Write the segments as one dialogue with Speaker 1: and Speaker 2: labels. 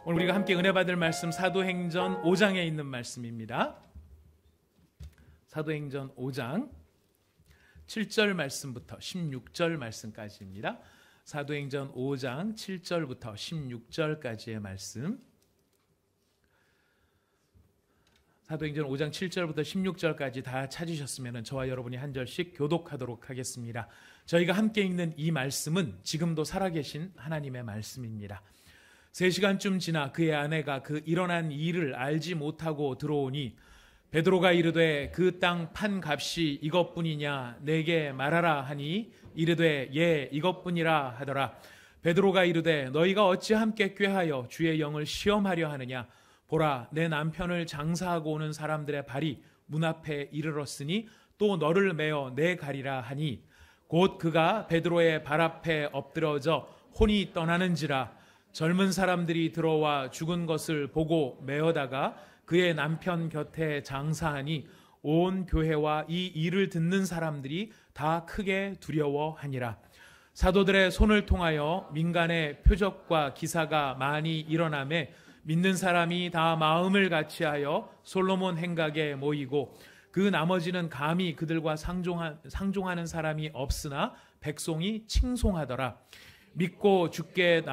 Speaker 1: 오늘 우리가 함께 은혜 받을 말씀 사도행전 5장에 있는 말씀입니다. 사도행전 5장 7절 말씀부터 16절 말씀까지입니다. 사도행전 5장 7절부터 16절까지의 말씀. 사도행전 5장 7절부터 16절까지 다 찾으셨으면 저와 여러분이 한 절씩 교독하도록 하겠습니다. 저희가 함께 읽는 이 말씀은 지금도 살아계신 하나님의 말씀입니다. 3시간쯤 지나 그의 아내가 그 일어난 일을 알지 못하고 들어오니 베드로가 이르되 그 땅 판 값이 이것뿐이냐 내게 말하라 하니 이르되 예 이것뿐이라 하더라. 베드로가 이르되 너희가 어찌 함께 꾀하여 주의 영을 시험하려 하느냐. 보라 내 남편을 장사하고 오는 사람들의 발이 문 앞에 이르렀으니 또 너를 메어 내 가리라 하니 곧 그가 베드로의 발 앞에 엎드러져 혼이 떠나는지라. 젊은 사람들이 들어와 죽은 것을 보고 메어다가 그의 남편 곁에 장사하니 온 교회와 이 일을 듣는 사람들이 다 크게 두려워하니라. 사도들의 손을 통하여 민간의 표적과 기사가 많이 일어나매 믿는 사람이 다 마음을 같이하여 솔로몬 행각에 모이고 그 나머지는 감히 그들과 상종하는 사람이 없으나 백성이 칭송하더라. 믿고 죽게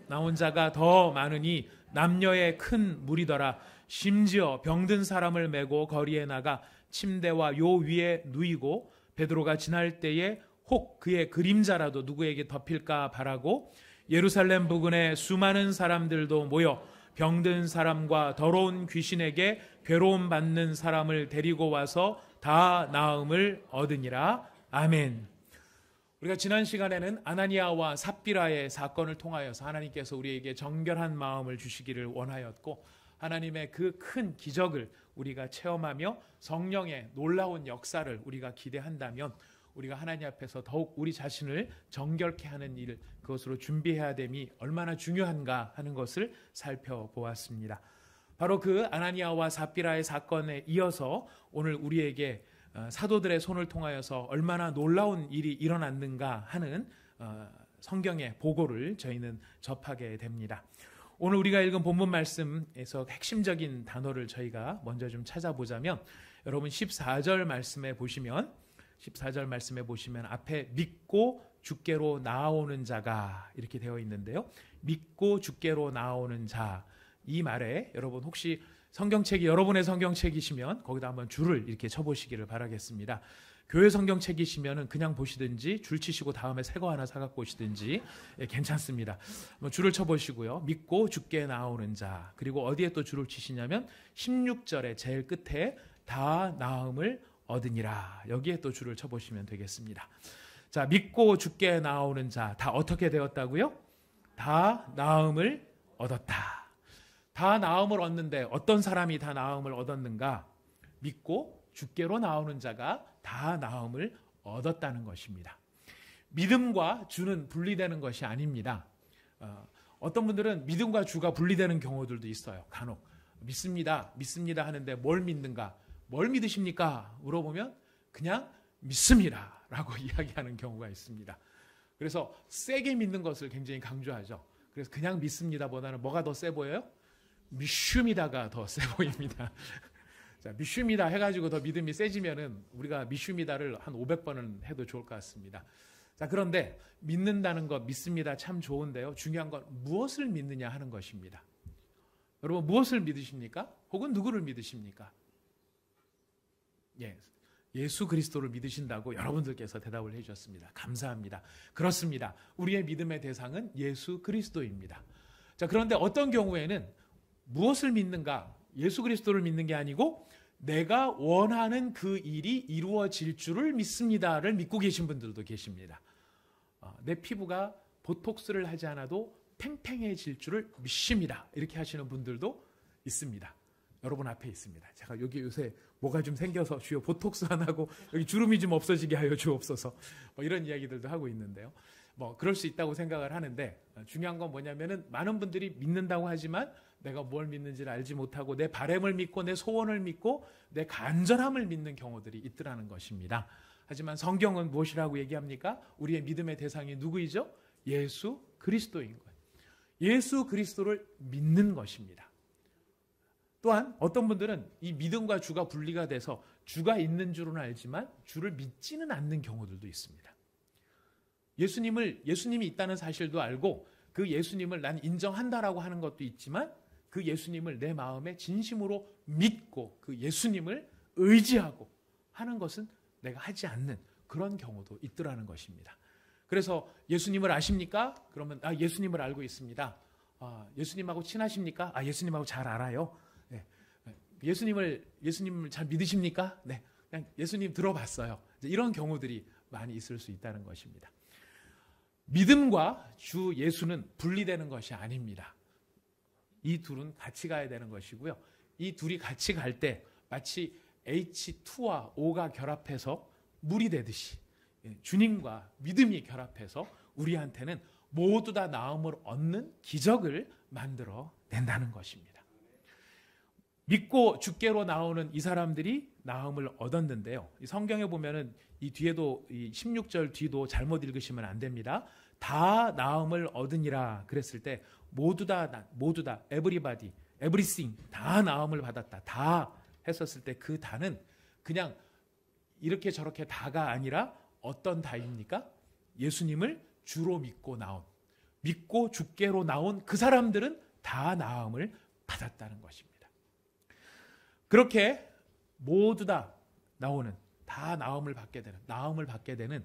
Speaker 1: 나온 자가 더 많으니 남녀의 큰 무리더라. 심지어 병든 사람을 메고 거리에 나가 침대와 요 위에 누이고 베드로가 지날 때에 혹 그의 그림자라도 누구에게 덮일까 바라고 예루살렘 부근에 수많은 사람들도 모여 병든 사람과 더러운 귀신에게 괴로움 받는 사람을 데리고 와서 다 나음을 얻으니라. 아멘. 우리가 지난 시간에는 아나니아와 삽비라의 사건을 통하여서 하나님께서 우리에게 정결한 마음을 주시기를 원하였고 하나님의 그 큰 기적을 우리가 체험하며 성령의 놀라운 역사를 우리가 기대한다면 우리가 하나님 앞에서 더욱 우리 자신을 정결케 하는 일, 그것으로 준비해야 됨이 얼마나 중요한가 하는 것을 살펴보았습니다. 바로 그 아나니아와 삽비라의 사건에 이어서 오늘 우리에게 사도들의 손을 통하여서 얼마나 놀라운 일이 일어났는가 하는 성경의 보고를 저희는 접하게 됩니다. 오늘 우리가 읽은 본문 말씀에서 핵심적인 단어를 저희가 먼저 좀 찾아보자면 여러분 14절 말씀에 보시면 앞에 믿고 주께로 나아오는 자가 이렇게 되어 있는데요. 믿고 주께로 나아오는 자, 이 말에 여러분 혹시 성경책이 여러분의 성경책이시면 거기다 한번 줄을 이렇게 쳐보시기를 바라겠습니다. 교회 성경책이시면 그냥 보시든지 줄 치시고 다음에 새 거 하나 사갖고 오시든지 괜찮습니다. 줄을 쳐보시고요. 믿고 주께 나오는 자, 그리고 어디에 또 줄을 치시냐면 16절의 제일 끝에 다 나음을 얻으니라, 여기에 또 줄을 쳐보시면 되겠습니다. 자, 믿고 주께 나오는 자, 다 어떻게 되었다고요? 다 나음을 얻었다. 다 나음을 얻는데 어떤 사람이 다 나음을 얻었는가? 믿고 주께로 나오는 자가 다 나음을 얻었다는 것입니다. 믿음과 주는 분리되는 것이 아닙니다. 어떤 분들은 믿음과 주가 분리되는 경우들도 있어요. 간혹 믿습니다 하는데 뭘 믿는가? 뭘 믿으십니까? 물어보면 그냥 믿습니다 라고 이야기하는 경우가 있습니다. 그래서 세게 믿는 것을 굉장히 강조하죠. 그래서 그냥 믿습니다 보다는 뭐가 더 세 보여요? 믿습니다가 더 세 보입니다. 자, 믿습니다 해가지고 더 믿음이 세지면은 우리가 믿습니다를 한 500번은 해도 좋을 것 같습니다. 자, 그런데 믿는다는 것, 믿습니다 참 좋은데요. 중요한 건 무엇을 믿느냐 하는 것입니다. 여러분 무엇을 믿으십니까? 혹은 누구를 믿으십니까? 예수 그리스도를 믿으신다고 여러분들께서 대답을 해주셨습니다. 감사합니다. 그렇습니다. 우리의 믿음의 대상은 예수 그리스도입니다. 자, 그런데 어떤 경우에는 무엇을 믿는가? 예수 그리스도를 믿는 게 아니고 내가 원하는 그 일이 이루어질 줄을 믿습니다를 믿고 계신 분들도 계십니다. 내 피부가 보톡스를 하지 않아도 팽팽해질 줄을 믿습니다. 이렇게 하시는 분들도 있습니다. 여러분 앞에 있습니다. 제가 여기 요새 뭐가 좀 생겨서 주여 보톡스 안 하고 여기 주름이 좀 없어지게 하여 주옵소서, 이런 이야기들도 하고 있는데요. 그럴 수 있다고 생각을 하는데 중요한 건 뭐냐면은 많은 분들이 믿는다고 하지만 내가 뭘 믿는지를 알지 못하고 내 바램을 믿고 내 소원을 믿고 내 간절함을 믿는 경우들이 있더라는 것입니다. 하지만 성경은 무엇이라고 얘기합니까? 우리의 믿음의 대상이 누구이죠? 예수 그리스도인 거예요. 예수 그리스도를 믿는 것입니다. 또한 어떤 분들은 이 믿음과 주가 분리가 돼서 주가 있는 줄은 알지만 주를 믿지는 않는 경우들도 있습니다. 예수님이 있다는 사실도 알고 그 예수님을 난 인정한다라고 하는 것도 있지만 그 예수님을 내 마음에 진심으로 믿고 그 예수님을 의지하고 하는 것은 내가 하지 않는 그런 경우도 있더라는 것입니다. 그래서 예수님을 아십니까? 그러면 예수님을 알고 있습니다. 예수님하고 친하십니까? 예수님하고 잘 알아요. 네. 예수님을 잘 믿으십니까? 네. 그냥 예수님 들어봤어요. 이런 경우들이 많이 있을 수 있다는 것입니다. 믿음과 주 예수는 분리되는 것이 아닙니다. 이 둘은 같이 가야 되는 것이고요. 이 둘이 같이 갈 때 마치 H2와 O가 결합해서 물이 되듯이 주님과 믿음이 결합해서 우리한테는 모두 다 나음을 얻는 기적을 만들어 낸다는 것입니다. 믿고 주께로 나오는 이 사람들이 나음을 얻었는데요. 성경에 보면은 이 뒤에도 이 16절 뒤도 잘못 읽으시면 안 됩니다. 다 나음을 얻으니라 그랬을 때 모두 다 everybody, everything 다 나음을 받았다. 다 했었을 때 그 다는 그냥 이렇게 저렇게 다가 아니라 어떤 다입니까? 예수님을 주로 믿고 주께로 나온 그 사람들은 다 나음을 받았다는 것입니다. 그렇게 모두 다 나음을 받게 되는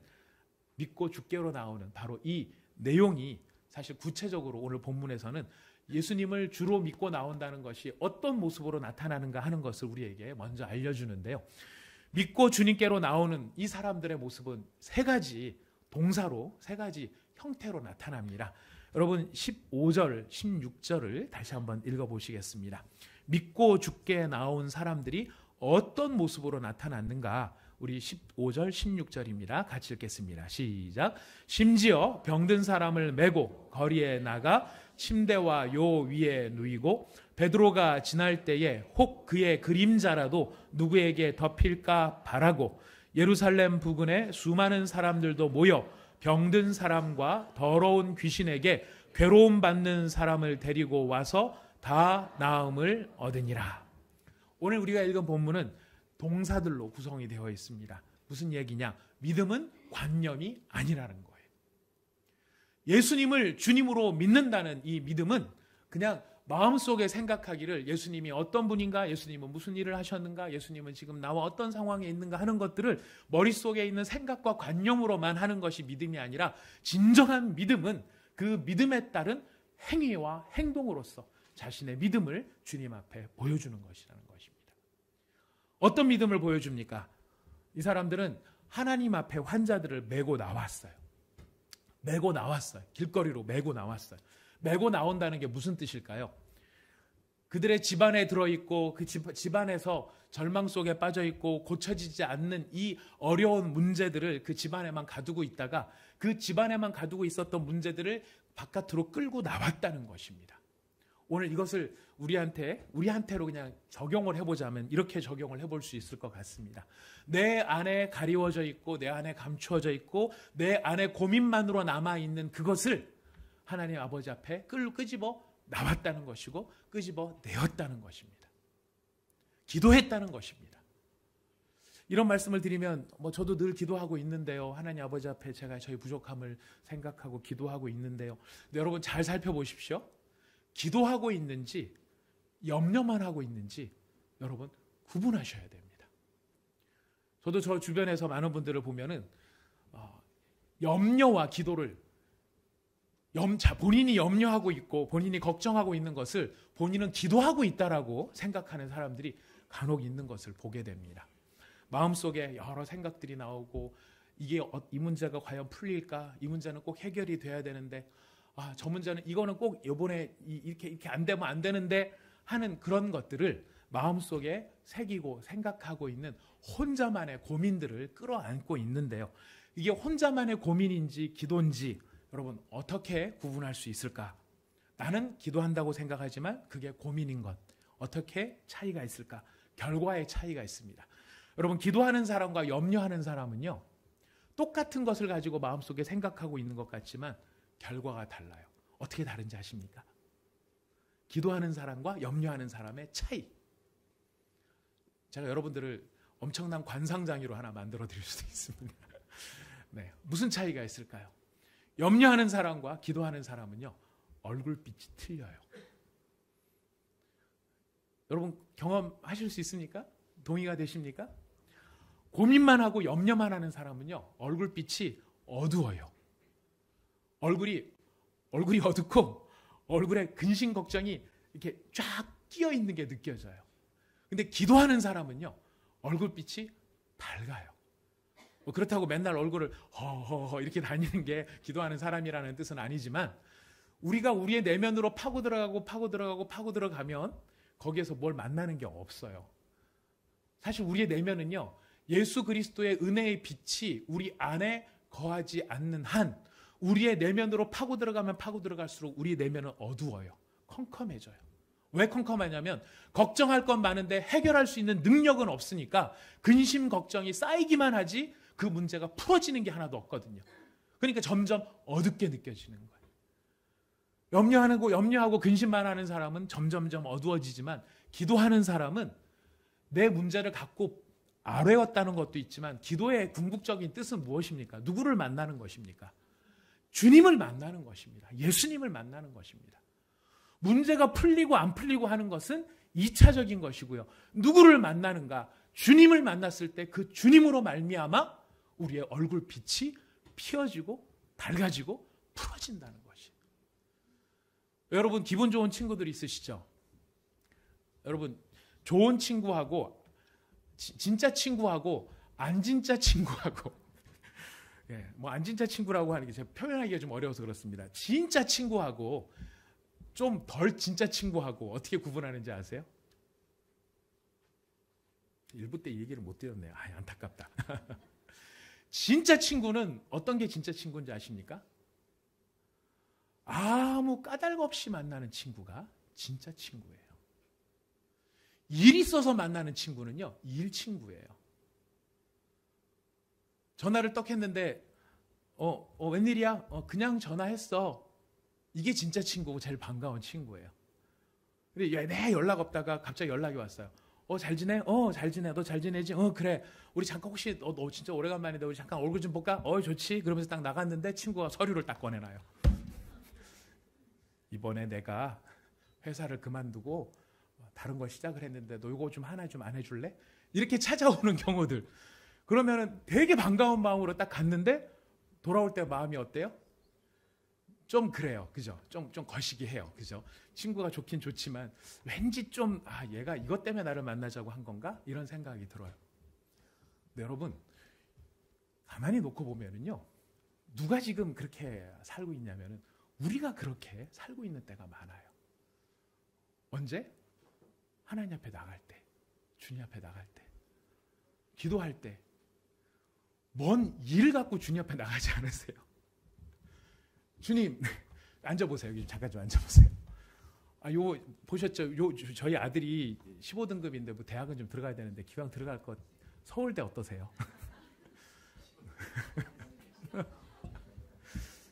Speaker 1: 믿고 주께로 나오는 바로 이 내용이 사실 구체적으로 오늘 본문에서는 예수님을 주로 믿고 나온다는 것이 어떤 모습으로 나타나는가 하는 것을 우리에게 먼저 알려주는데요. 믿고 주님께로 나오는 이 사람들의 모습은 세 가지 동사로 세 가지 형태로 나타납니다. 여러분 15절, 16절을 다시 한번 읽어보시겠습니다. 믿고 주께 나온 사람들이 어떤 모습으로 나타났는가? 우리 15절, 16절입니다. 같이 읽겠습니다. 시작. 심지어 병든 사람을 메고 거리에 나가 침대와 요 위에 누이고 베드로가 지날 때에 혹 그의 그림자라도 누구에게 덮일까 바라고 예루살렘 부근에 수많은 사람들도 모여 병든 사람과 더러운 귀신에게 괴로움 받는 사람을 데리고 와서 다 나음을 얻으니라. 오늘 우리가 읽은 본문은 동사들로 구성이 되어 있습니다. 무슨 얘기냐? 믿음은 관념이 아니라는 거예요. 예수님을 주님으로 믿는다는 이 믿음은 그냥 마음속에 생각하기를 예수님이 어떤 분인가, 예수님은 무슨 일을 하셨는가, 예수님은 지금 나와 어떤 상황에 있는가 하는 것들을 머릿속에 있는 생각과 관념으로만 하는 것이 믿음이 아니라 진정한 믿음은 그 믿음에 따른 행위와 행동으로서 자신의 믿음을 주님 앞에 보여주는 것이라는 것입니다. 어떤 믿음을 보여줍니까? 이 사람들은 하나님 앞에 환자들을 메고 나왔어요. 길거리로 메고 나왔어요. 메고 나온다는 게 무슨 뜻일까요? 그들의 집안에 들어있고 그 집안에서 절망 속에 빠져있고 고쳐지지 않는 이 어려운 문제들을 그 집안에만 가두고 있다가 그 집안에만 가두고 있었던 문제들을 바깥으로 끌고 나왔다는 것입니다. 오늘 이것을 우리한테로 그냥 적용을 해보자면 이렇게 적용을 해볼 수 있을 것 같습니다. 내 안에 가리워져 있고 내 안에 감추어져 있고 내 안에 고민만으로 남아있는 그것을 하나님 아버지 앞에 끄집어 나왔다는 것이고 끄집어 내었다는 것입니다. 기도했다는 것입니다. 이런 말씀을 드리면 저도 늘 기도하고 있는데요. 하나님 아버지 앞에 제가 저희 부족함을 생각하고 기도하고 있는데요. 근데 여러분 잘 살펴보십시오. 기도하고 있는지 염려만 하고 있는지 여러분 구분하셔야 됩니다. 저도 저 주변에서 많은 분들을 보면은 염려와 기도를 본인이 염려하고 있고 본인이 걱정하고 있는 것을 본인은 기도하고 있다라고 생각하는 사람들이 간혹 있는 것을 보게 됩니다. 마음속에 여러 생각들이 나오고 이 문제가 과연 풀릴까? 이 문제는 꼭 해결이 돼야 되는데 저 문제는 이거는 꼭 이번에 이렇게 안 되면 안 되는데 하는 그런 것들을 마음속에 새기고 생각하고 있는 혼자만의 고민들을 끌어안고 있는데요. 이게 혼자만의 고민인지 기도인지 여러분 어떻게 구분할 수 있을까? 나는 기도한다고 생각하지만 그게 고민인 것. 어떻게 차이가 있을까? 결과의 차이가 있습니다. 여러분 기도하는 사람과 염려하는 사람은요. 똑같은 것을 가지고 마음속에 생각하고 있는 것 같지만 결과가 달라요. 어떻게 다른지 아십니까? 기도하는 사람과 염려하는 사람의 차이. 제가 여러분들을 엄청난 관상장애로 하나 만들어 드릴 수도 있습니다. 네, 무슨 차이가 있을까요? 염려하는 사람과 기도하는 사람은요, 얼굴빛이 틀려요. 여러분 경험하실 수 있습니까? 동의가 되십니까? 고민만 하고 염려만 하는 사람은요, 얼굴빛이 어두워요. 얼굴이 어둡고 얼굴에 근심 걱정이 이렇게 쫙 끼어 있는 게 느껴져요. 근데 기도하는 사람은요, 얼굴빛이 밝아요. 그렇다고 맨날 얼굴을 허허허 이렇게 다니는 게 기도하는 사람이라는 뜻은 아니지만, 우리가 우리의 내면으로 파고 들어가면 거기에서 뭘 만나는 게 없어요. 사실 우리의 내면은요, 예수 그리스도의 은혜의 빛이 우리 안에 거하지 않는 한 우리의 내면으로 파고 들어가면 파고 들어갈수록 우리의 내면은 어두워요. 컴컴해져요. 왜 컴컴하냐면 걱정할 건 많은데 해결할 수 있는 능력은 없으니까 근심 걱정이 쌓이기만 하지 그 문제가 풀어지는 게 하나도 없거든요. 그러니까 점점 어둡게 느껴지는 거예요. 염려하고 근심만 하는 사람은 점점점 어두워지지만, 기도하는 사람은 내 문제를 갖고 아뢰었다는 것도 있지만, 기도의 궁극적인 뜻은 무엇입니까? 누구를 만나는 것입니까? 주님을 만나는 것입니다. 예수님을 만나는 것입니다. 문제가 풀리고 안 풀리고 하는 것은 2차적인 것이고요. 누구를 만나는가? 주님을 만났을 때 그 주님으로 말미암아 우리의 얼굴빛이 피어지고 밝아지고 풀어진다는 것이에요. 여러분 기분 좋은 친구들 있으시죠? 여러분 좋은 친구하고 진짜 친구하고 안 진짜 친구하고 예, 뭐 안 진짜 친구라고 하는 게 제가 표현하기가 좀 어려워서 그렇습니다. 진짜 친구하고 좀 덜 진짜 친구하고 어떻게 구분하는지 아세요? 일부 때 얘기를 못 드렸네요. 아, 안타깝다. 진짜 친구는 어떤 게 진짜 친구인지 아십니까? 아무 까닭 없이 만나는 친구가 진짜 친구예요. 일 있어서 만나는 친구는요, 일 친구예요. 전화를 떡 했는데 웬일이야? 그냥 전화했어. 이게 진짜 친구고 제일 반가운 친구예요. 근데 내 연락 없다가 갑자기 연락이 왔어요. 잘 지내? 잘 지내. 너 잘 지내지? 그래. 우리 잠깐 혹시 너 진짜 오래간만인데 우리 잠깐 얼굴 좀 볼까? 좋지. 그러면서 딱 나갔는데 친구가 서류를 딱 꺼내놔요. 이번에 내가 회사를 그만두고 다른 걸 시작을 했는데 너 이거 좀 하나 좀 안 해줄래? 이렇게 찾아오는 경우들. 그러면은 되게 반가운 마음으로 딱 갔는데 돌아올 때 마음이 어때요? 좀 그래요. 그죠? 좀 거시기해요. 그죠? 친구가 좋긴 좋지만 왠지 좀 얘가 이것 때문에 나를 만나자고 한 건가? 이런 생각이 들어요. 근데 여러분 가만히 놓고 보면은요, 누가 지금 그렇게 살고 있냐면은 우리가 그렇게 살고 있는 때가 많아요. 언제? 하나님 앞에 나갈 때, 주님 앞에 나갈 때, 기도할 때, 뭔 일 갖고 주님 앞에 나가지 않으세요? 주님, 앉아보세요. 여기 잠깐 좀 앉아보세요. 요 보셨죠? 저희 아들이 15등급인데 뭐 대학은 좀 들어가야 되는데 기왕 들어갈 것 서울대 어떠세요?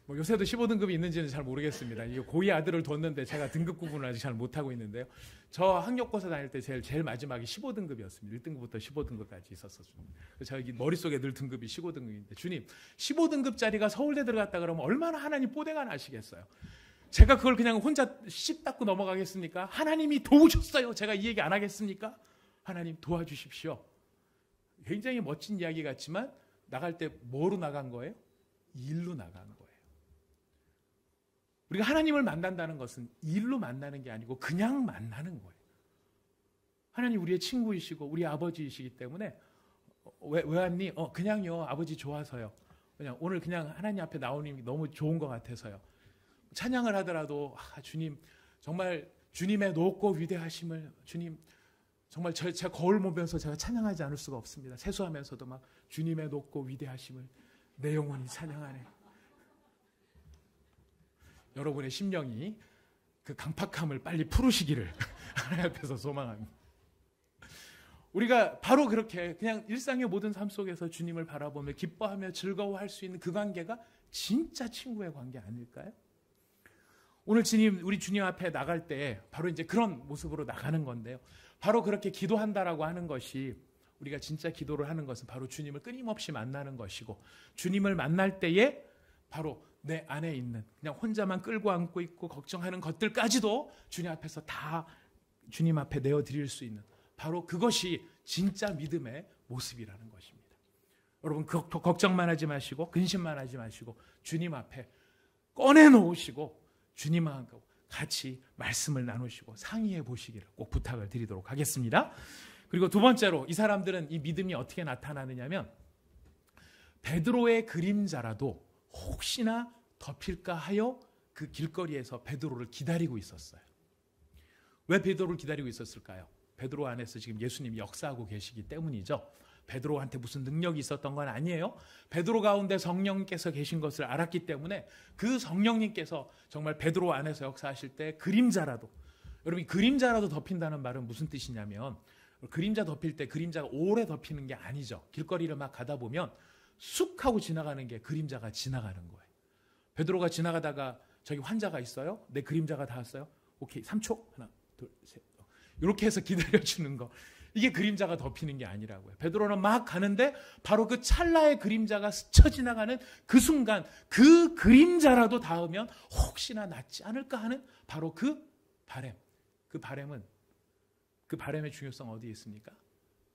Speaker 1: 뭐 요새도 15등급이 있는지는 잘 모르겠습니다. 이게 고2 아들을 뒀는데 제가 등급 구분을 아직 잘 못하고 있는데요. 저 학력고사 다닐 때 제일 마지막이 15등급이었습니다. 1등급부터 15등급까지 있었어요. 제가 여기 머릿속에 늘 등급이 15등급인데 주님, 15등급짜리가 서울대 들어갔다 그러면 얼마나 하나님 뽀대가 나시겠어요. 제가 그걸 그냥 혼자 씹 닦고 넘어가겠습니까? 하나님이 도우셨어요. 제가 이 얘기 안 하겠습니까? 하나님 도와주십시오. 굉장히 멋진 이야기 같지만 나갈 때 뭐로 나간 거예요? 일로 나간 거예요. 우리가 하나님을 만난다는 것은 일로 만나는 게 아니고 그냥 만나는 거예요. 하나님 우리의 친구이시고 우리 아버지이시기 때문에 왜 왔니? 그냥요. 아버지 좋아서요. 그냥 오늘 그냥 하나님 앞에 나오는 게 너무 좋은 것 같아서요. 찬양을 하더라도 주님 정말 주님의 높고 위대하심을 주님 정말 제가 거울 보면서 제가 찬양하지 않을 수가 없습니다. 세수하면서도 막 주님의 높고 위대하심을 내 영혼이 찬양하네. 여러분의 심령이 그 강팍함을 빨리 풀으시기를 하나님 앞에서 소망합니다. 우리가 바로 그렇게 그냥 일상의 모든 삶 속에서 주님을 바라보며 기뻐하며 즐거워할 수 있는 그 관계가 진짜 친구의 관계 아닐까요? 오늘 우리 주님 앞에 나갈 때 바로 이제 그런 모습으로 나가는 건데요. 바로 그렇게 기도한다라고 하는 것이, 우리가 진짜 기도를 하는 것은 바로 주님을 끊임없이 만나는 것이고, 주님을 만날 때에 바로 내 안에 있는 그냥 혼자만 끌고 안고 있고 걱정하는 것들까지도 주님 앞에서 다 주님 앞에 내어드릴 수 있는, 바로 그것이 진짜 믿음의 모습이라는 것입니다. 여러분, 걱정만 하지 마시고 근심만 하지 마시고 주님 앞에 꺼내놓으시고 주님하고 같이 말씀을 나누시고 상의해 보시기를 꼭 부탁을 드리도록 하겠습니다. 그리고 두 번째로 이 사람들은 이 믿음이 어떻게 나타나느냐면, 베드로의 그림자라도 혹시나 덮일까 하여 그 길거리에서 베드로를 기다리고 있었어요. 왜 베드로를 기다리고 있었을까요? 베드로 안에서 지금 예수님이 역사하고 계시기 때문이죠. 베드로한테 무슨 능력이 있었던 건 아니에요. 베드로 가운데 성령님께서 계신 것을 알았기 때문에 그 성령님께서 정말 베드로 안에서 역사하실 때 그림자라도, 여러분 그림자라도 덮인다는 말은 무슨 뜻이냐면, 그림자 덮일 때 그림자가 오래 덮이는 게 아니죠. 길거리를 막 가다 보면 쑥 하고 지나가는 게 그림자가 지나가는 거예요. 베드로가 지나가다가 저기 환자가 있어요. 내 그림자가 닿았어요. 오케이, 3초. 하나, 둘, 셋. 이렇게 해서 기다려주는 거. 이게 그림자가 덮이는 게 아니라고요. 베드로는 막 가는데 바로 그 찰나의 그림자가 스쳐 지나가는 그 순간, 그 그림자라도 닿으면 혹시나 낫지 않을까 하는 바로 그 바램. 그 바램의 중요성 어디에 있습니까?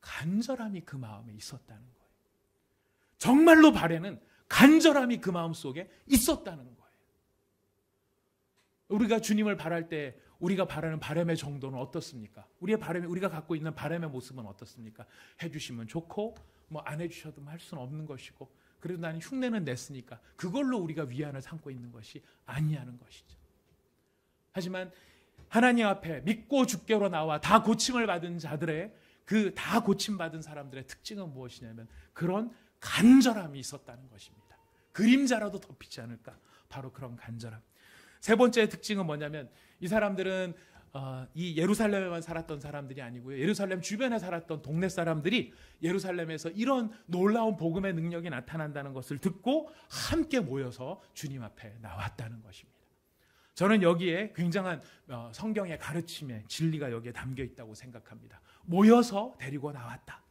Speaker 1: 간절함이 그 마음에 있었다는 거예요. 정말로 바램은 간절함이 그 마음 속에 있었다는 거예요. 우리가 주님을 바랄 때 우리가 바라는 바람의 정도는 어떻습니까? 우리가 갖고 있는 바람의 모습은 어떻습니까? 해주시면 좋고, 뭐 안 해주셔도 할 수는 없는 것이고, 그래도 나는 흉내는 냈으니까 그걸로 우리가 위안을 삼고 있는 것이 아니하는 것이죠. 하지만 하나님 앞에 믿고 주께로 나와 다 고침을 받은 자들의, 그 다 고침받은 사람들의 특징은 무엇이냐면 그런 간절함이 있었다는 것입니다. 그림자라도 덮이지 않을까? 바로 그런 간절함. 세 번째 특징은 뭐냐면, 이 사람들은 이 예루살렘에만 살았던 사람들이 아니고요, 예루살렘 주변에 살았던 동네 사람들이 예루살렘에서 이런 놀라운 복음의 능력이 나타난다는 것을 듣고 함께 모여서 주님 앞에 나왔다는 것입니다. 저는 여기에 굉장한 성경의 가르침의 진리가 여기에 담겨 있다고 생각합니다. 모여서 데리고 나왔다.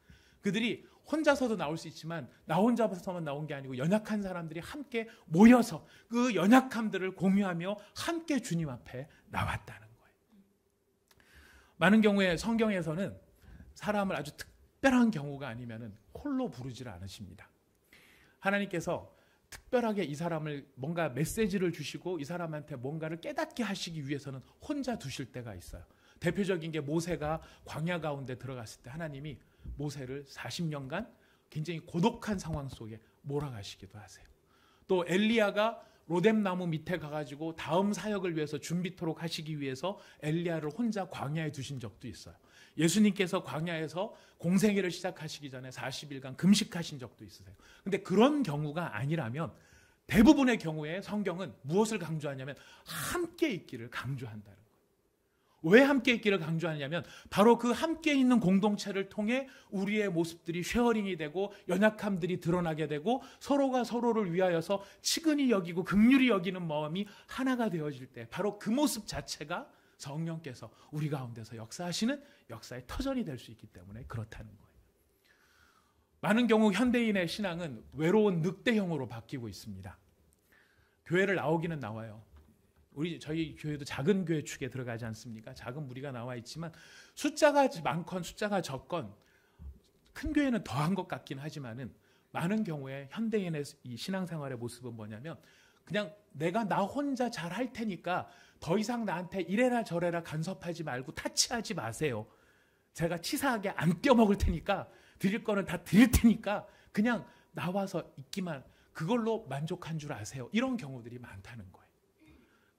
Speaker 1: 그들이 혼자서도 나올 수 있지만 나 혼자서만 나온 게 아니고 연약한 사람들이 함께 모여서 그 연약함들을 공유하며 함께 주님 앞에 나왔다는 거예요. 많은 경우에 성경에서는 사람을 아주 특별한 경우가 아니면 홀로 부르지를 않으십니다. 하나님께서 특별하게 이 사람을 뭔가 메시지를 주시고 이 사람한테 뭔가를 깨닫게 하시기 위해서는 혼자 두실 때가 있어요. 대표적인 게 모세가 광야 가운데 들어갔을 때 하나님이 모세를 40년간 굉장히 고독한 상황 속에 몰아가시기도 하세요. 또 엘리야가 로뎀나무 밑에 가가지고 다음 사역을 위해서 준비토록 하시기 위해서 엘리야를 혼자 광야에 두신 적도 있어요. 예수님께서 광야에서 공생애를 시작하시기 전에 40일간 금식하신 적도 있으세요. 근데 그런 경우가 아니라면 대부분의 경우에 성경은 무엇을 강조하냐면 함께 있기를 강조한다는 거예요. 왜 함께 있기를 강조하냐면 바로 그 함께 있는 공동체를 통해 우리의 모습들이 쉐어링이 되고 연약함들이 드러나게 되고 서로가 서로를 위하여서 치근히 여기고 긍휼히 여기는 마음이 하나가 되어질 때 바로 그 모습 자체가 성령께서 우리 가운데서 역사하시는 역사의 터전이 될 수 있기 때문에 그렇다는 거예요. 많은 경우 현대인의 신앙은 외로운 늑대형으로 바뀌고 있습니다. 교회를 나오기는 나와요. 저희 교회도 작은 교회 축에 들어가지 않습니까? 작은 무리가 나와 있지만 숫자가 많건 숫자가 적건 큰 교회는 더한 것 같긴 하지만은 많은 경우에 현대인의 이 신앙생활의 모습은 뭐냐면 그냥 내가 나 혼자 잘 할 테니까 더 이상 나한테 이래라 저래라 간섭하지 말고 타치하지 마세요. 제가 치사하게 안 껴먹을 테니까 드릴 거는 다 드릴 테니까 그냥 나와서 있기만 그걸로 만족한 줄 아세요. 이런 경우들이 많다는 거예요.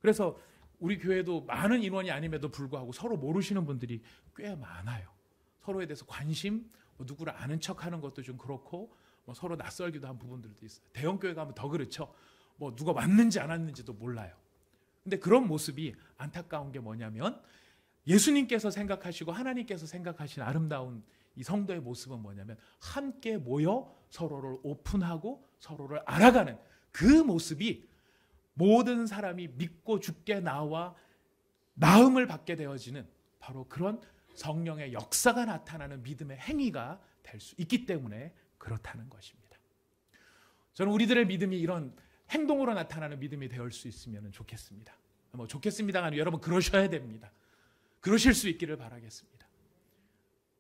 Speaker 1: 그래서 우리 교회도 많은 인원이 아님에도 불구하고 서로 모르시는 분들이 꽤 많아요. 서로에 대해서 관심, 누구를 아는 척하는 것도 좀 그렇고 서로 낯설기도 한 부분들도 있어요. 대형 교회 가면 더 그렇죠. 누가 왔는지 안 왔는지도 몰라요. 근데 그런 모습이 안타까운 게 뭐냐면 예수님께서 생각하시고 하나님께서 생각하신 아름다운 이 성도의 모습은 뭐냐면 함께 모여 서로를 오픈하고 서로를 알아가는 그 모습이 모든 사람이 믿고 주께 나와 나음을 받게 되어지는 바로 그런 성령의 역사가 나타나는 믿음의 행위가 될 수 있기 때문에 그렇다는 것입니다. 저는 우리들의 믿음이 이런 행동으로 나타나는 믿음이 되어 수 있으면 좋겠습니다. 좋겠습니다가 아니라 여러분 그러셔야 됩니다. 그러실 수 있기를 바라겠습니다.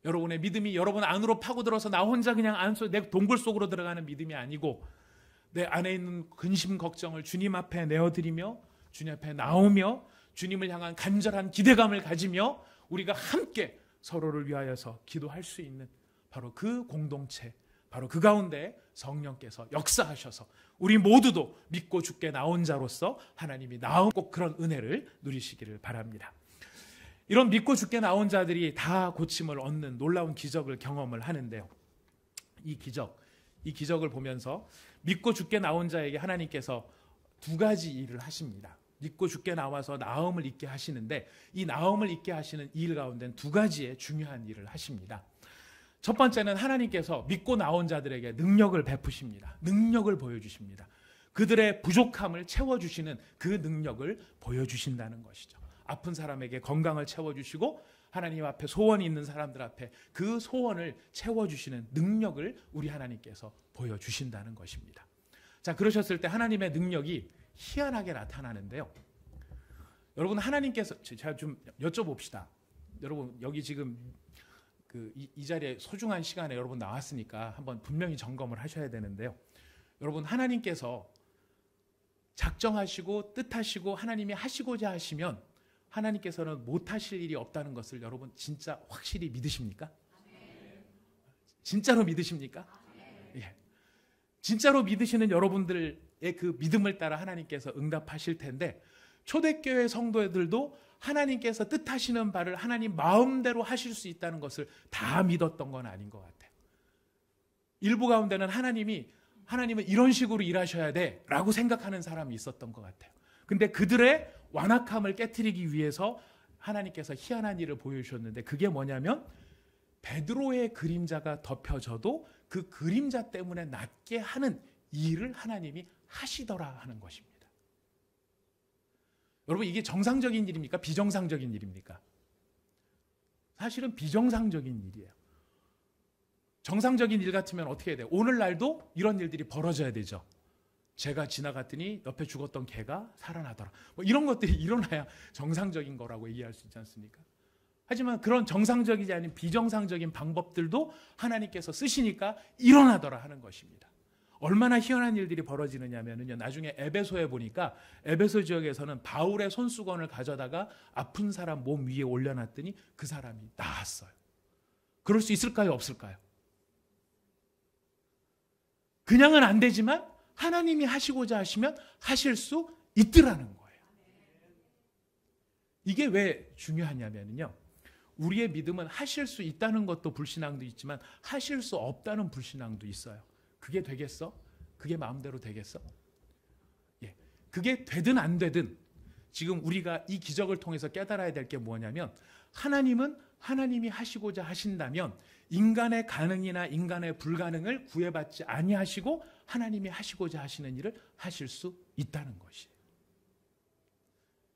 Speaker 1: 여러분의 믿음이 여러분 안으로 파고들어서 나 혼자 그냥 내 동굴 속으로 들어가는 믿음이 아니고 내 안에 있는 근심 걱정을 주님 앞에 내어드리며 주님 앞에 나오며 주님을 향한 간절한 기대감을 가지며 우리가 함께 서로를 위하여서 기도할 수 있는 바로 그 공동체, 바로 그 가운데 성령께서 역사하셔서 우리 모두도 믿고 주께 나온 자로서 하나님이 나온 꼭 그런 은혜를 누리시기를 바랍니다. 이런 믿고 주께 나온 자들이 다 고침을 얻는 놀라운 기적을 경험을 하는데요. 이 기적을 보면서 믿고 주께 나온 자에게 하나님께서 두 가지 일을 하십니다. 믿고 주께 나와서 나음을 잊게 하시는데 이 나음을 잊게 하시는 일 가운데는 두 가지의 중요한 일을 하십니다. 첫 번째는 하나님께서 믿고 나온 자들에게 능력을 베푸십니다. 능력을 보여주십니다. 그들의 부족함을 채워주시는 그 능력을 보여주신다는 것이죠. 아픈 사람에게 건강을 채워주시고 하나님 앞에 소원이 있는 사람들 앞에 그 소원을 채워주시는 능력을 우리 하나님께서 보여주신다는 것입니다. 자, 그러셨을 때 하나님의 능력이 희한하게 나타나는데요. 여러분 하나님께서 제가 좀 여쭤봅시다. 여러분 여기 지금 이 자리에 소중한 시간에 여러분 나왔으니까 한번 분명히 점검을 하셔야 되는데요. 여러분 하나님께서 작정하시고 뜻하시고 하나님이 하시고자 하시면 하나님께서는 못하실 일이 없다는 것을 여러분 진짜 확실히 믿으십니까? 진짜로 믿으십니까? 예. 진짜로 믿으시는 여러분들의 그 믿음을 따라 하나님께서 응답하실 텐데 초대교회 성도들도 하나님께서 뜻하시는 바를 하나님 마음대로 하실 수 있다는 것을 다 믿었던 건 아닌 것 같아요. 일부 가운데는 하나님은 이런 식으로 일하셔야 돼 라고 생각하는 사람이 있었던 것 같아요. 근데 그들의 완악함을 깨트리기 위해서 하나님께서 희한한 일을 보여주셨는데 그게 뭐냐면 베드로의 그림자가 덮여져도 그 그림자 때문에 낫게 하는 일을 하나님이 하시더라 하는 것입니다. 여러분 이게 정상적인 일입니까? 비정상적인 일입니까? 사실은 비정상적인 일이에요. 정상적인 일 같으면 어떻게 해야 돼요? 오늘날도 이런 일들이 벌어져야 되죠. 개가 지나갔더니 옆에 죽었던 개가 살아나더라. 이런 것들이 일어나야 정상적인 거라고 얘기할 수 있지 않습니까? 하지만 그런 정상적이지 않은 비정상적인 방법들도 하나님께서 쓰시니까 일어나더라 하는 것입니다. 얼마나 희한한 일들이 벌어지느냐면요. 나중에 에베소에 보니까 에베소 지역에서는 바울의 손수건을 가져다가 아픈 사람 몸 위에 올려놨더니 그 사람이 나았어요. 그럴 수 있을까요? 없을까요? 그냥은 안 되지만 하나님이 하시고자 하시면 하실 수 있더라는 거예요. 이게 왜 중요하냐면요. 우리의 믿음은 하실 수 있다는 것도 불신앙도 있지만 하실 수 없다는 불신앙도 있어요. 그게 되겠어? 그게 마음대로 되겠어? 예, 그게 되든 안 되든 지금 우리가 이 기적을 통해서 깨달아야 될 게 뭐냐면 하나님은 하나님이 하시고자 하신다면 인간의 가능이나 인간의 불가능을 구애받지 아니하시고 하나님이 하시고자 하시는 일을 하실 수 있다는 것이에요.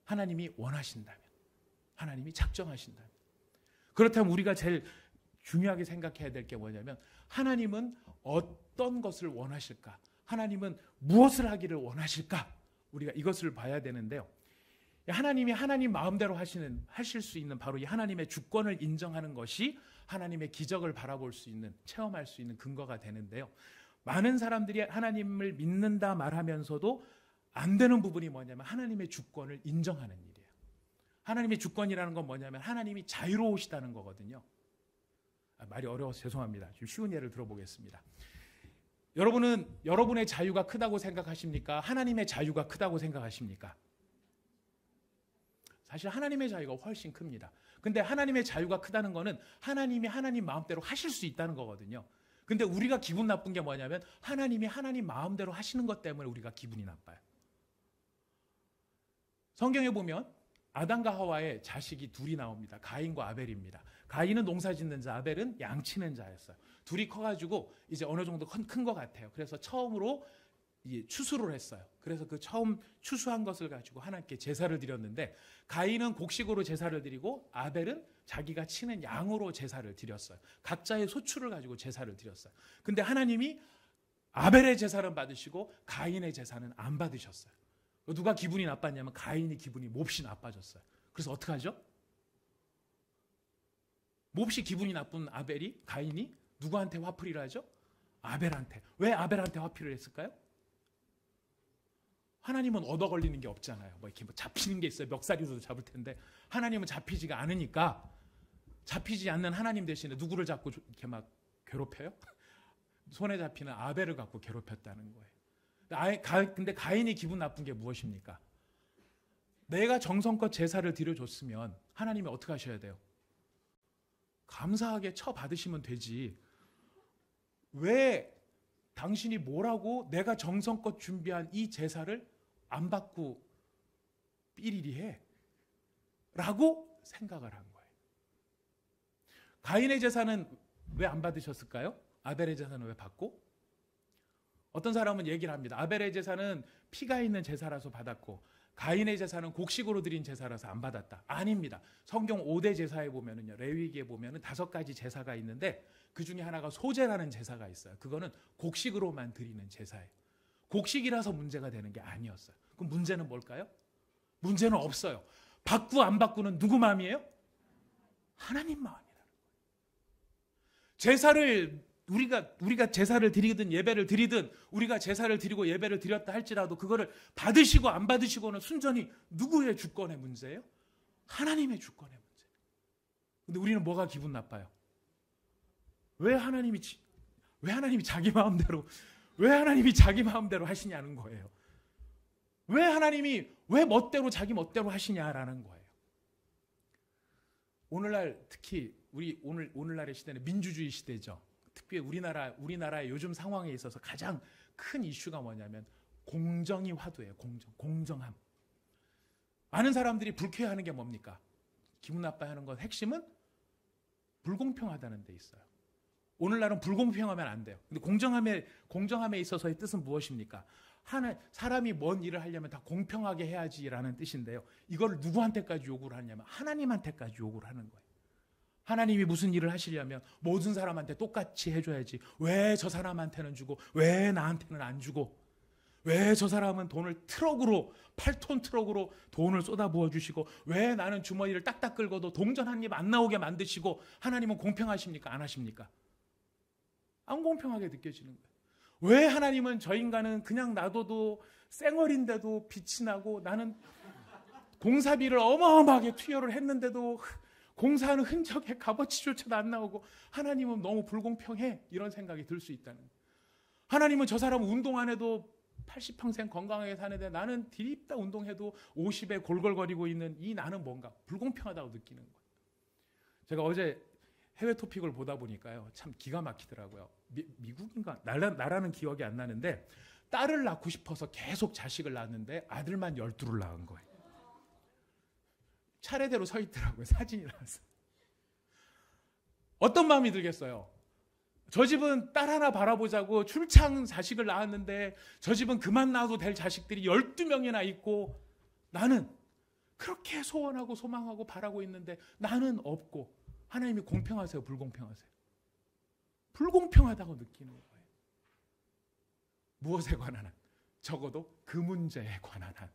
Speaker 1: 하나님이 원하신다면, 하나님이 작정하신다면. 그렇다면 우리가 제일 중요하게 생각해야 될 게 뭐냐면 하나님은 어떤 것을 원하실까? 하나님은 무엇을 하기를 원하실까? 우리가 이것을 봐야 되는데요. 하나님이 하나님 마음대로 하실 수 있는 바로 이 하나님의 주권을 인정하는 것이 하나님의 기적을 바라볼 수 있는, 체험할 수 있는 근거가 되는데요. 많은 사람들이 하나님을 믿는다 말하면서도 안 되는 부분이 뭐냐면 하나님의 주권을 인정하는 일이에요. 하나님의 주권이라는 건 뭐냐면 하나님이 자유로우시다는 거거든요. 말이 어려워서 죄송합니다. 좀 쉬운 예를 들어보겠습니다. 여러분은 여러분의 자유가 크다고 생각하십니까? 하나님의 자유가 크다고 생각하십니까? 사실 하나님의 자유가 훨씬 큽니다. 근데 하나님의 자유가 크다는 거는 하나님이 하나님 마음대로 하실 수 있다는 거거든요. 근데 우리가 기분 나쁜 게 뭐냐면 하나님이 하나님 마음대로 하시는 것 때문에 우리가 기분이 나빠요. 성경에 보면 아담과 하와의 자식이 둘이 나옵니다. 가인과 아벨입니다. 가인은 농사 짓는 자, 아벨은 양 치는 자였어요. 둘이 커가지고 이제 어느 정도 큰 것 같아요. 그래서 처음으로 추수를 했어요. 그래서 그 처음 추수한 것을 가지고 하나님께 제사를 드렸는데 가인은 곡식으로 제사를 드리고 아벨은 자기가 치는 양으로 제사를 드렸어요. 각자의 소출을 가지고 제사를 드렸어요. 근데 하나님이 아벨의 제사는 받으시고 가인의 제사는 안 받으셨어요. 누가 기분이 나빴냐면 가인이 기분이 몹시 나빠졌어요. 그래서 어떡하죠? 몹시 기분이 나쁜 가인이 누구한테 화풀이를 하죠? 아벨한테. 왜 아벨한테 화풀이를 했을까요? 하나님은 얻어 걸리는 게 없잖아요. 이렇게 잡히는 게 있어요. 멱살이라도 잡을 텐데 하나님은 잡히지가 않으니까 잡히지 않는 하나님 대신에 누구를 잡고 이렇게 막 괴롭혀요? 손에 잡히는 아벨을 갖고 괴롭혔다는 거예요. 근데 가인이 기분 나쁜 게 무엇입니까? 내가 정성껏 제사를 드려줬으면 하나님이 어떻게 하셔야 돼요? 감사하게 처받으시면 되지. 왜 당신이 뭐라고 내가 정성껏 준비한 이 제사를 안 받고 삐리리 해? 라고 생각을 한 거예요. 가인의 제사는 왜 안 받으셨을까요? 아벨의 제사는 왜 받고? 어떤 사람은 얘기를 합니다. 아벨의 제사는 피가 있는 제사라서 받았고 가인의 제사는 곡식으로 드린 제사라서 안 받았다. 아닙니다. 성경 5대 제사에 보면은요, 레위기에 보면은 5가지 제사가 있는데 그 중에 하나가 소제라는 제사가 있어요. 그거는 곡식으로만 드리는 제사예요. 곡식이라서 문제가 되는 게 아니었어요. 그럼 문제는 뭘까요? 문제는 없어요. 받고 안 받고는 누구 마음이에요? 하나님 마음이라는 거예요. 제사를 우리가 제사를 드리든 예배를 드리든 우리가 제사를 드리고 예배를 드렸다 할지라도 그거를 받으시고 안 받으시고는 순전히 누구의 주권의 문제예요? 하나님의 주권의 문제. 근데 우리는 뭐가 기분 나빠요? 왜 하나님이 자기 마음대로 하시냐는 거예요. 왜 멋대로 자기 멋대로 하시냐라는 거예요. 오늘날 특히 오늘날의 시대는 민주주의 시대죠. 특히 우리나라의 요즘 상황에 있어서 가장 큰 이슈가 뭐냐면 공정이 화두예요. 공정함. 많은 사람들이 불쾌해하는 게 뭡니까? 기분 나빠하는 건 핵심은 불공평하다는 데 있어요. 오늘날은 불공평하면 안 돼요. 근데 공정함에 있어서의 뜻은 무엇입니까? 사람이 뭔 일을 하려면 다 공평하게 해야지라는 뜻인데요. 이걸 누구한테까지 요구를 하냐면 하나님한테까지 요구를 하는 거예요. 하나님이 무슨 일을 하시려면 모든 사람한테 똑같이 해줘야지. 왜 저 사람한테는 주고 왜 나한테는 안 주고, 왜 저 사람은 돈을 8톤 트럭으로 돈을 쏟아부어 주시고 왜 나는 주머니를 딱딱 긁어도 동전 한 입 안 나오게 만드시고, 하나님은 공평하십니까? 안 하십니까? 안 공평하게 느껴지는 거예요. 왜 하나님은 저 인간은 그냥 놔둬도 쌩얼인데도 빛이 나고, 나는 공사비를 어마어마하게 투여를 했는데도 공사하는 흔적에 값어치조차도 안 나오고 하나님은 너무 불공평해, 이런 생각이 들 수 있다는 거예요. 하나님은 저 사람 운동 안 해도 80평생 건강하게 사는데 나는 디립다 운동해도 50에 골골거리고 있는 이 나는 뭔가 불공평하다고 느끼는 거예요. 제가 어제 해외 토픽을 보다 보니까요, 참 기가 막히더라고요. 미국인가 나라는 기억이 안 나는데 딸을 낳고 싶어서 계속 자식을 낳았는데 아들만 12를 낳은 거예요. 차례대로 서 있더라고요. 사진이 나왔어. 어떤 마음이 들겠어요? 저 집은 딸 하나 바라보자고 출창 자식을 낳았는데 저 집은 그만 낳아도 될 자식들이 12명이나 있고, 나는 그렇게 소원하고 소망하고 바라고 있는데 나는 없고. 하나님이 공평하세요? 불공평하세요? 불공평하다고 느끼는 거예요. 무엇에 관한 한? 적어도 그 문제에 관한 한.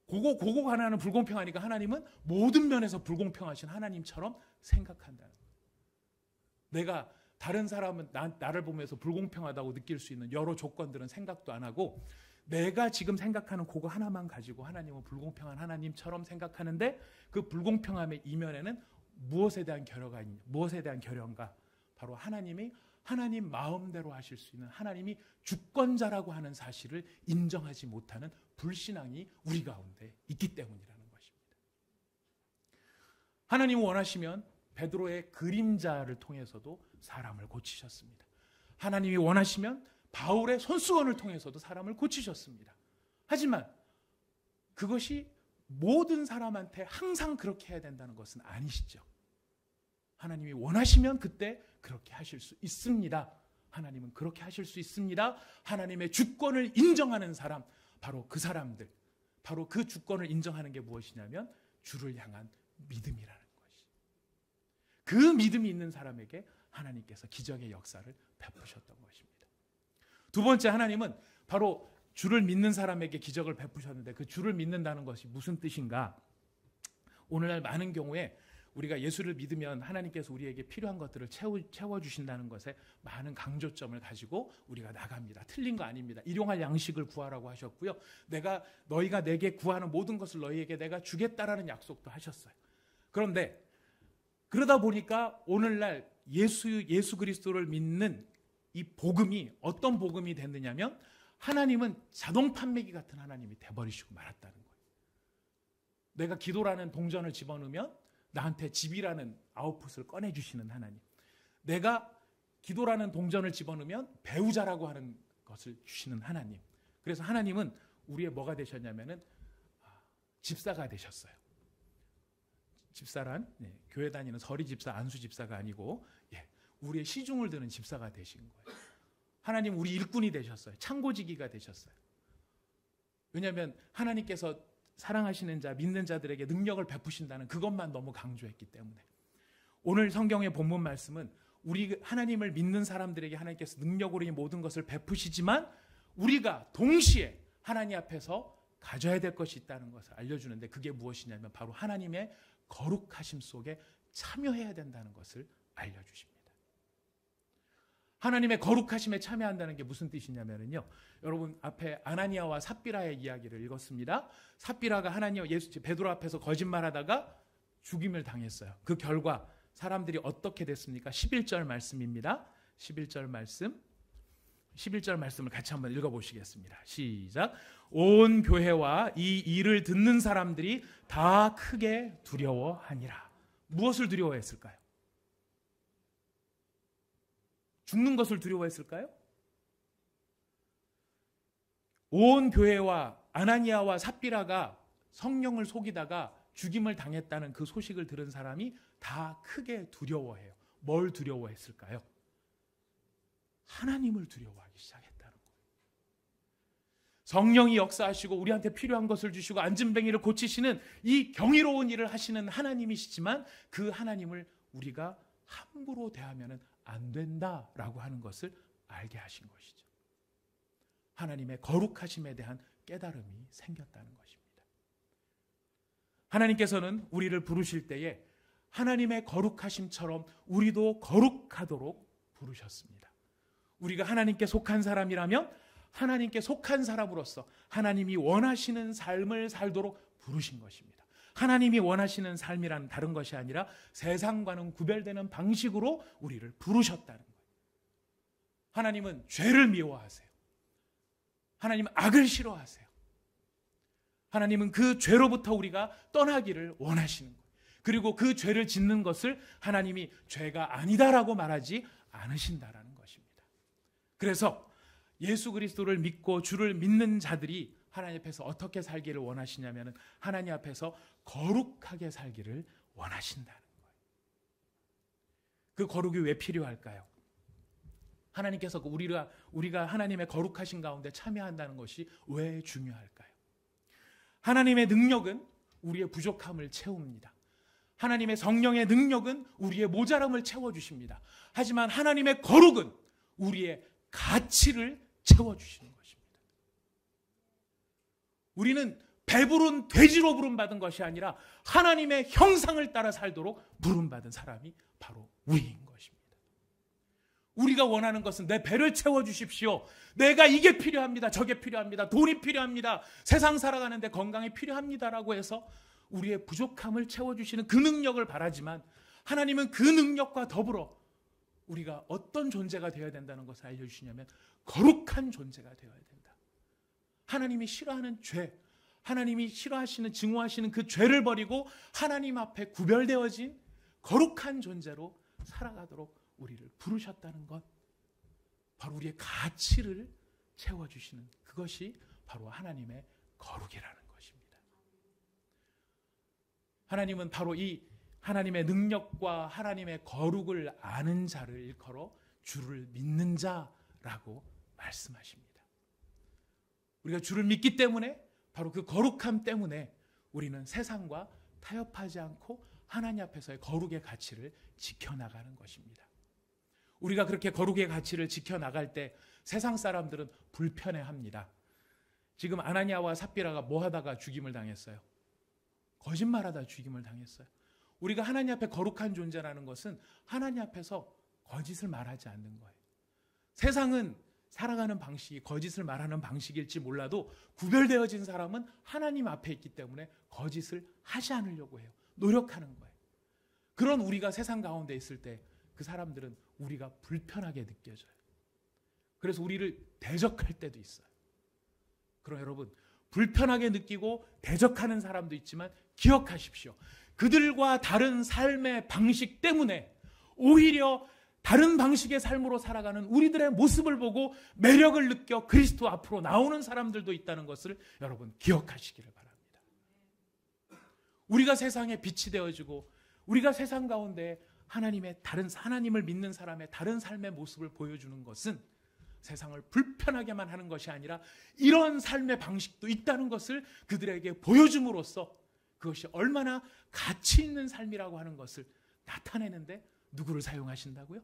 Speaker 1: 그거 관한 한 불공평하니까 하나님은 모든 면에서 불공평하신 하나님처럼 생각한다는 거예요. 내가 다른 사람은 나를 보면서 불공평하다고 느낄 수 있는 여러 조건들은 생각도 안 하고, 내가 지금 생각하는 그거 하나만 가지고 하나님은 불공평한 하나님처럼 생각하는데, 그 불공평함의 이면에는 무엇에 대한 결여가 있냐? 무엇에 대한 결여인가? 바로 하나님이 하나님 마음대로 하실 수 있는, 하나님이 주권자라고 하는 사실을 인정하지 못하는 불신앙이 우리 가운데 있기 때문이라는 것입니다. 하나님이 원하시면 베드로의 그림자를 통해서도 사람을 고치셨습니다. 하나님이 원하시면 바울의 손수건을 통해서도 사람을 고치셨습니다. 하지만 그것이 모든 사람한테 항상 그렇게 해야 된다는 것은 아니시죠. 하나님이 원하시면 그때 그렇게 하실 수 있습니다. 하나님은 그렇게 하실 수 있습니다. 하나님의 주권을 인정하는 사람, 바로 그 사람들, 바로 그 주권을 인정하는 게 무엇이냐면 주를 향한 믿음이라는 것이. 그 믿음이 있는 사람에게 하나님께서 기적의 역사를 베푸셨던 것입니다. 두 번째, 하나님은 바로 주를 믿는 사람에게 기적을 베푸셨는데, 그 주를 믿는다는 것이 무슨 뜻인가? 오늘날 많은 경우에 우리가 예수를 믿으면 하나님께서 우리에게 필요한 것들을 채워주신다는 것에 많은 강조점을 가지고 우리가 나갑니다. 틀린 거 아닙니다. 일용할 양식을 구하라고 하셨고요. 너희가 내게 구하는 모든 것을 너희에게 내가 주겠다라는 약속도 하셨어요. 그런데 그러다 보니까 오늘날 예수 그리스도를 믿는 이 복음이 어떤 복음이 됐느냐면, 하나님은 자동 판매기 같은 하나님이 돼버리시고 말았다는 거예요. 내가 기도라는 동전을 집어넣으면 나한테 집이라는 아웃풋을 꺼내주시는 하나님, 내가 기도라는 동전을 집어넣으면 배우자라고 하는 것을 주시는 하나님. 그래서 하나님은 우리의 뭐가 되셨냐면은 집사가 되셨어요. 집사란 교회 다니는 서리 집사, 안수 집사가 아니고 우리의 시중을 드는 집사가 되신 거예요. 하나님 우리 일꾼이 되셨어요. 창고지기가 되셨어요. 왜냐하면 하나님께서 사랑하시는 자, 믿는 자들에게 능력을 베푸신다는 그것만 너무 강조했기 때문에. 오늘 성경의 본문 말씀은 우리 하나님을 믿는 사람들에게 하나님께서 능력으로 이 모든 것을 베푸시지만 우리가 동시에 하나님 앞에서 가져야 될 것이 있다는 것을 알려주는데, 그게 무엇이냐면 바로 하나님의 거룩하심 속에 참여해야 된다는 것을 알려주십니다. 하나님의 거룩하심에 참여한다는 게 무슨 뜻이냐면요, 여러분 앞에 아나니아와 삽비라의 이야기를 읽었습니다. 삽비라가 베드로 앞에서 거짓말하다가 죽임을 당했어요. 그 결과 사람들이 어떻게 됐습니까? 11절 말씀입니다. 11절 말씀을 같이 한번 읽어보시겠습니다. 시작. 온 교회와 이 일을 듣는 사람들이 다 크게 두려워하니라. 무엇을 두려워했을까요? 죽는 것을 두려워했을까요? 온 교회와 아나니아와 삽비라가 성령을 속이다가 죽임을 당했다는 그 소식을 들은 사람이 다 크게 두려워해요. 뭘 두려워했을까요? 하나님을 두려워하기 시작했다는 거예요. 성령이 역사하시고 우리한테 필요한 것을 주시고 안진뱅이를 고치시는 이 경이로운 일을 하시는 하나님이시지만, 그 하나님을 우리가 함부로 대하면 안 된다라고 하는 것을 알게 하신 것이죠. 하나님의 거룩하심에 대한 깨달음이 생겼다는 것입니다. 하나님께서는 우리를 부르실 때에 하나님의 거룩하심처럼 우리도 거룩하도록 부르셨습니다. 우리가 하나님께 속한 사람이라면 하나님께 속한 사람으로서 하나님이 원하시는 삶을 살도록 부르신 것입니다. 하나님이 원하시는 삶이란 다른 것이 아니라 세상과는 구별되는 방식으로 우리를 부르셨다는 거예요. 하나님은 죄를 미워하세요. 하나님은 악을 싫어하세요. 하나님은 그 죄로부터 우리가 떠나기를 원하시는 거예요. 그리고 그 죄를 짓는 것을 하나님이 죄가 아니다라고 말하지 않으신다라는 것입니다. 그래서 예수 그리스도를 믿고 주를 믿는 자들이 하나님 앞에서 어떻게 살기를 원하시냐면 하나님 앞에서 거룩하게 살기를 원하신다는 거예요. 그 거룩이 왜 필요할까요? 하나님께서 우리가 하나님의 거룩하신 가운데 참여한다는 것이 왜 중요할까요? 하나님의 능력은 우리의 부족함을 채웁니다. 하나님의 성령의 능력은 우리의 모자람을 채워주십니다. 하지만 하나님의 거룩은 우리의 가치를 채워주시는 것입니다. 우리는 배부른 돼지로 부름받은 것이 아니라 하나님의 형상을 따라 살도록 부름받은 사람이 바로 우리인 것입니다. 우리가 원하는 것은 내 배를 채워주십시오. 내가 이게 필요합니다. 저게 필요합니다. 돈이 필요합니다. 세상 살아가는데 건강이 필요합니다라고 해서 우리의 부족함을 채워주시는 그 능력을 바라지만, 하나님은 그 능력과 더불어 우리가 어떤 존재가 되어야 된다는 것을 알려주시냐면 거룩한 존재가 되어야 된다. 하나님이 싫어하는 죄, 하나님이 싫어하시는, 증오하시는 그 죄를 버리고 하나님 앞에 구별되어진 거룩한 존재로 살아가도록 우리를 부르셨다는 것, 바로 우리의 가치를 채워주시는 그것이 바로 하나님의 거룩이라는 것입니다. 하나님은 바로 이 하나님의 능력과 하나님의 거룩을 아는 자를 일컬어 주를 믿는 자라고 말씀하십니다. 우리가 주를 믿기 때문에, 바로 그 거룩함 때문에 우리는 세상과 타협하지 않고 하나님 앞에서의 거룩의 가치를 지켜나가는 것입니다. 우리가 그렇게 거룩의 가치를 지켜나갈 때 세상 사람들은 불편해합니다. 지금 아나니아와 삽비라가 뭐 하다가 죽임을 당했어요? 거짓말하다 죽임을 당했어요. 우리가 하나님 앞에 거룩한 존재라는 것은 하나님 앞에서 거짓을 말하지 않는 거예요. 세상은 살아가는 방식이 거짓을 말하는 방식일지 몰라도 구별되어진 사람은 하나님 앞에 있기 때문에 거짓을 하지 않으려고 해요. 노력하는 거예요. 그런 우리가 세상 가운데 있을 때 그 사람들은 우리가 불편하게 느껴져요. 그래서 우리를 대적할 때도 있어요. 그럼 여러분, 불편하게 느끼고 대적하는 사람도 있지만 기억하십시오. 그들과 다른 삶의 방식 때문에 오히려 다른 방식의 삶으로 살아가는 우리들의 모습을 보고 매력을 느껴 그리스도 앞으로 나오는 사람들도 있다는 것을 여러분 기억하시기를 바랍니다. 우리가 세상에 빛이 되어지고 우리가 세상 가운데 하나님을 믿는 사람의 다른 삶의 모습을 보여주는 것은 세상을 불편하게만 하는 것이 아니라 이런 삶의 방식도 있다는 것을 그들에게 보여줌으로써 그것이 얼마나 가치 있는 삶이라고 하는 것을 나타내는데 누구를 사용하신다고요?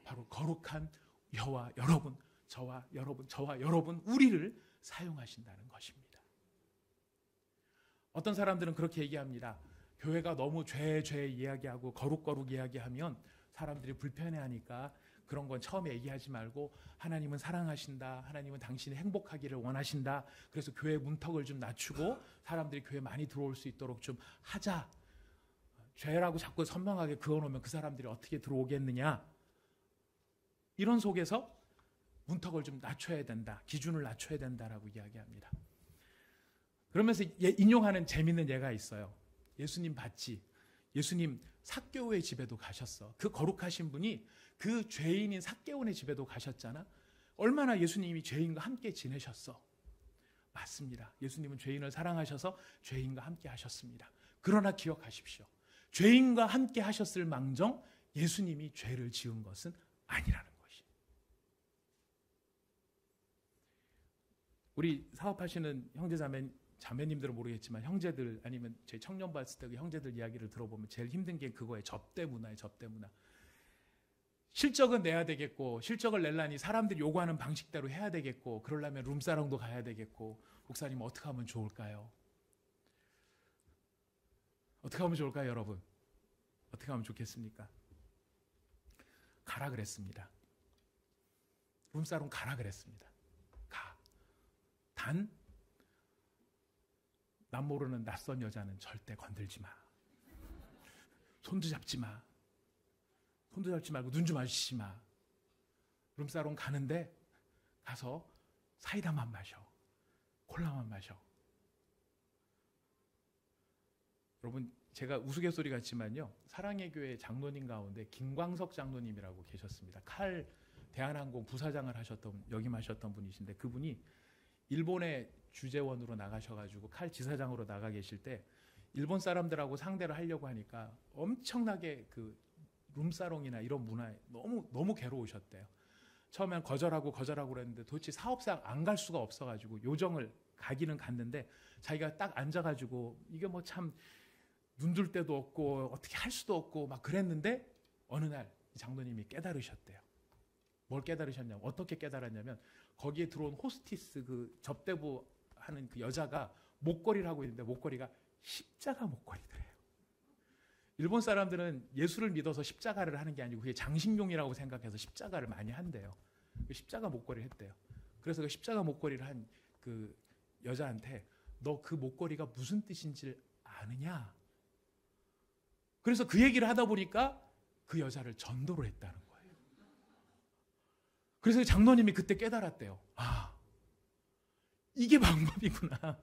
Speaker 1: 바로 거룩한 여호와 여러분, 저와 여러분, 우리를 사용하신다는 것입니다. 어떤 사람들은 그렇게 얘기합니다. 교회가 너무 죄 이야기하고 거룩 이야기하면 사람들이 불편해하니까 그런 건 처음에 얘기하지 말고 하나님은 사랑하신다, 하나님은 당신이 행복하기를 원하신다, 그래서 교회 문턱을 좀 낮추고 사람들이 교회 많이 들어올 수 있도록 좀 하자. 죄라고 자꾸 선명하게 그어놓으면 그 사람들이 어떻게 들어오겠느냐. 이런 속에서 문턱을 좀 낮춰야 된다, 기준을 낮춰야 된다라고 이야기합니다. 그러면서 인용하는 재밌는 예가 있어요. 예수님 봤지? 예수님 삭개오의 집에도 가셨어. 그 거룩하신 분이 그 죄인인 삭개오의 집에도 가셨잖아. 얼마나 예수님이 죄인과 함께 지내셨어. 맞습니다. 예수님은 죄인을 사랑하셔서 죄인과 함께 하셨습니다. 그러나 기억하십시오. 죄인과 함께 하셨을 망정 예수님이 죄를 지은 것은 아니라는 것이. 우리 사업하시는 자매님들은 모르겠지만 형제들 아니면 제 청년 봤을 때 그 형제들 이야기를 들어보면 제일 힘든 게 그거예요. 접대 문화예요. 접대 문화. 실적은 내야 되겠고, 실적을 내려니 사람들이 요구하는 방식대로 해야 되겠고, 그러려면 룸사롱도 가야 되겠고, 목사님 어떻게 하면 좋을까요? 어떻게 하면 좋을까요, 여러분? 어떻게 하면 좋겠습니까? 가라 그랬습니다. 룸사롱 가라 그랬습니다. 가. 단 남 모르는 낯선 여자는 절대 건들지 마. 손도 잡지 마. 손도 잡지 말고 눈 좀 마주치지 마. 룸사롱 가는데 가서 사이다만 마셔. 콜라만 마셔. 여러분, 제가 우스갯소리 같지만요, 사랑의 교회 장로님 가운데 김광석 장로님이라고 계셨습니다. 칼 대한항공 부사장을 역임하셨던 분이신데, 그분이 일본의 주재원으로 나가셔가지고 칼 지사장으로 나가 계실 때 일본 사람들하고 상대를 하려고 하니까 엄청나게 그 룸사롱이나 이런 문화에 너무 괴로우셨대요. 처음엔 거절하고 그랬는데 도대체 사업상 안 갈 수가 없어가지고 요정을 가기는 갔는데 자기가 딱 앉아가지고 이게 뭐 참 눈둘 데도 없고 어떻게 할 수도 없고 막 그랬는데 어느 날 장로님이 깨달으셨대요. 뭘 깨달으셨냐면, 어떻게 깨달았냐면, 거기에 들어온 호스티스 그 접대부 하는 그 여자가 목걸이를 하고 있는데 목걸이가 십자가 목걸이더래요. 일본 사람들은 예수를 믿어서 십자가를 하는 게 아니고 그게 장식용이라고 생각해서 십자가를 많이 한대요. 그 십자가 목걸이를 했대요. 그래서 그 십자가 목걸이를 한 그 여자한테 너 그 목걸이가 무슨 뜻인지 아느냐? 그래서 그 얘기를 하다 보니까 그 여자를 전도를 했다는 거예요. 그래서 장로님이 그때 깨달았대요. 아, 이게 방법이구나.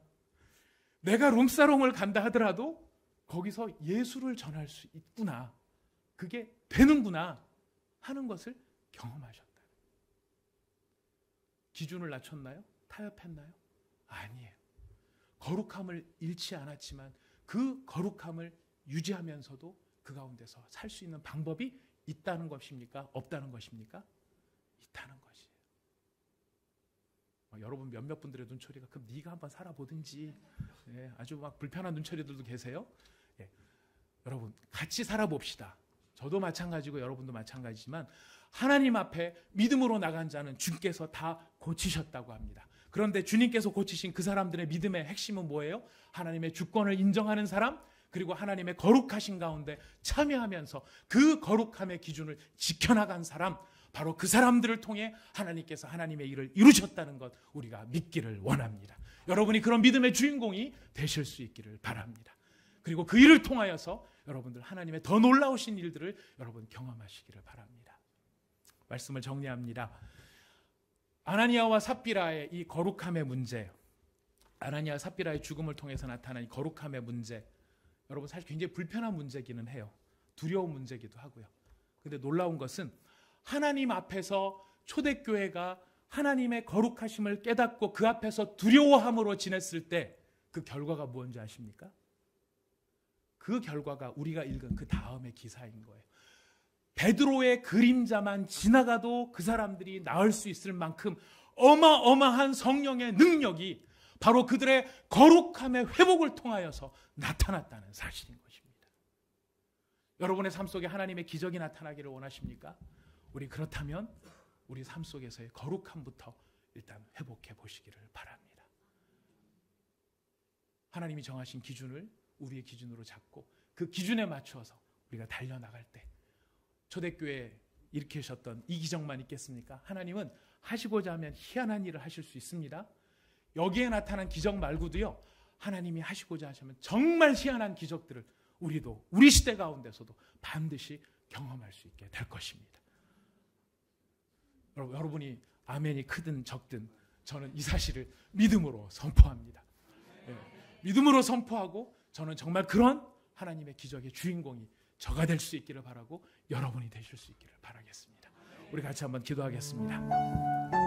Speaker 1: 내가 룸사롱을 간다 하더라도 거기서 예수를 전할 수 있구나. 그게 되는구나 하는 것을 경험하셨다. 기준을 낮췄나요? 타협했나요? 아니에요. 거룩함을 잃지 않았지만 그 거룩함을 유지하면서도 그 가운데서 살 수 있는 방법이 있다는 것입니까? 없다는 것입니까? 있다는 것이에요. 여러분 몇몇 분들의 눈초리가 그럼 네가 한번 살아보든지, 예, 아주 막 불편한 눈초리들도 계세요. 예, 여러분 같이 살아봅시다. 저도 마찬가지고 여러분도 마찬가지지만 하나님 앞에 믿음으로 나간 자는 주께서 다 고치셨다고 합니다. 그런데 주님께서 고치신 그 사람들의 믿음의 핵심은 뭐예요? 하나님의 주권을 인정하는 사람, 그리고 하나님의 거룩하신 가운데 참여하면서 그 거룩함의 기준을 지켜나간 사람, 바로 그 사람들을 통해 하나님께서 하나님의 일을 이루셨다는 것 우리가 믿기를 원합니다. 여러분이 그런 믿음의 주인공이 되실 수 있기를 바랍니다. 그리고 그 일을 통하여서 여러분들 하나님의 더 놀라우신 일들을 여러분 경험하시기를 바랍니다. 말씀을 정리합니다. 아나니아와 삽비라의 이 거룩함의 문제, 아나니아 삽비라의 죽음을 통해서 나타난 이 거룩함의 문제, 여러분 사실 굉장히 불편한 문제기는 해요. 두려운 문제기도 하고요. 근데 놀라운 것은 하나님 앞에서 초대교회가 하나님의 거룩하심을 깨닫고 그 앞에서 두려워함으로 지냈을 때 그 결과가 무엇인지 아십니까? 그 결과가 우리가 읽은 그 다음의 기사인 거예요. 베드로의 그림자만 지나가도 그 사람들이 나을 수 있을 만큼 어마어마한 성령의 능력이 바로 그들의 거룩함의 회복을 통하여서 나타났다는 사실인 것입니다. 여러분의 삶 속에 하나님의 기적이 나타나기를 원하십니까? 우리 그렇다면 우리 삶 속에서의 거룩함부터 일단 회복해 보시기를 바랍니다. 하나님이 정하신 기준을 우리의 기준으로 잡고 그 기준에 맞추어서 우리가 달려나갈 때 초대교회에 일으키셨던 이 기적만 있겠습니까? 하나님은 하시고자 하면 희한한 일을 하실 수 있습니다. 여기에 나타난 기적 말고도요, 하나님이 하시고자 하시면 정말 희한한 기적들을 우리도 우리 시대 가운데서도 반드시 경험할 수 있게 될 것입니다. 여러분이 아멘이 크든 적든 저는 이 사실을 믿음으로 선포합니다. 네, 믿음으로 선포하고 저는 정말 그런 하나님의 기적의 주인공이 저가 될 수 있기를 바라고 여러분이 되실 수 있기를 바라겠습니다. 우리 같이 한번 기도하겠습니다.